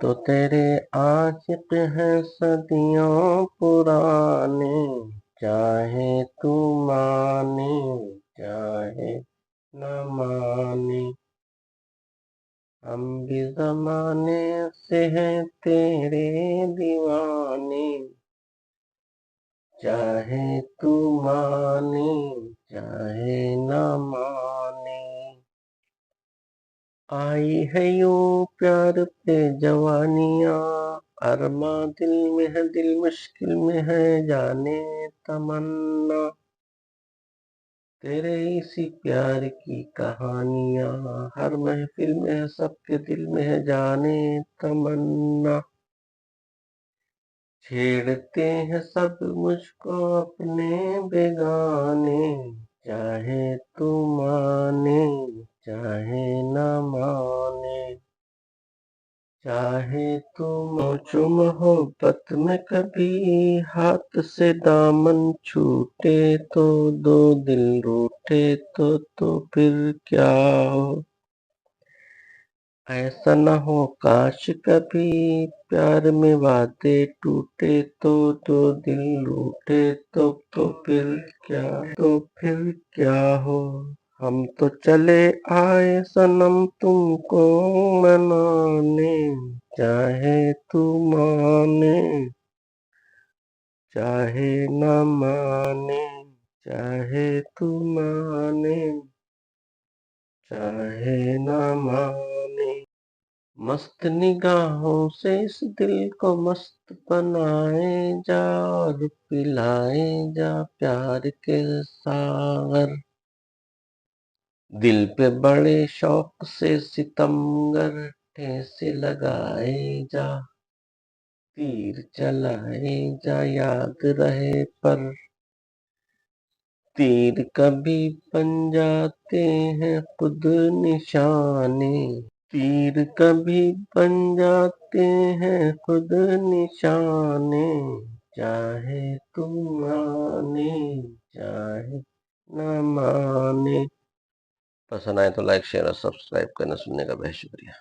तो तेरे आशिक हैं सदियों पुराने, चाहे तू माने चाहे न माने। हम भी ज़माने से हैं तेरे दीवाने, चाहे तू माने चाहे न माने। आई है यूं प्यार पे जवानियाँ, अरमा दिल में है, दिल मुश्किल में है, जाने तमन्ना। तेरे इसी प्यार की कहानियाँ हर महफिल में है, सबके दिल में है, जाने तमन्ना। छेड़ते हैं सब मुझको अपने बेगाने, चाहे तू माने चाहे न माने। चाहे तुम जो मोहब्बत में कभी हाथ से दामन छूटे, तो दो दिल रूठे तो फिर क्या हो। ऐसा न हो काश कभी प्यार में वादे टूटे, तो दो दिल रूठे तो फिर क्या हो। हम तो चले आए सनम तुमको मनाने, चाहे तू माने चाहे न माने। चाहे तू माने चाहे न माने। मस्त निगाहों से इस दिल को मस्त बनाए जा, और पिलाए जा प्यार के सागर। दिल पे बड़े शौक से सितमगर ठेसे लगाए जा, तीर चलाए जा याद रहे पर। तीर कभी बन जाते हैं खुद निशाने, तीर कभी बन जाते हैं खुद निशाने। चाहे तू माने चाहे न माने। पसंद आए तो लाइक शेयर और सब्सक्राइब करना। सुनने का बहुत शुक्रिया।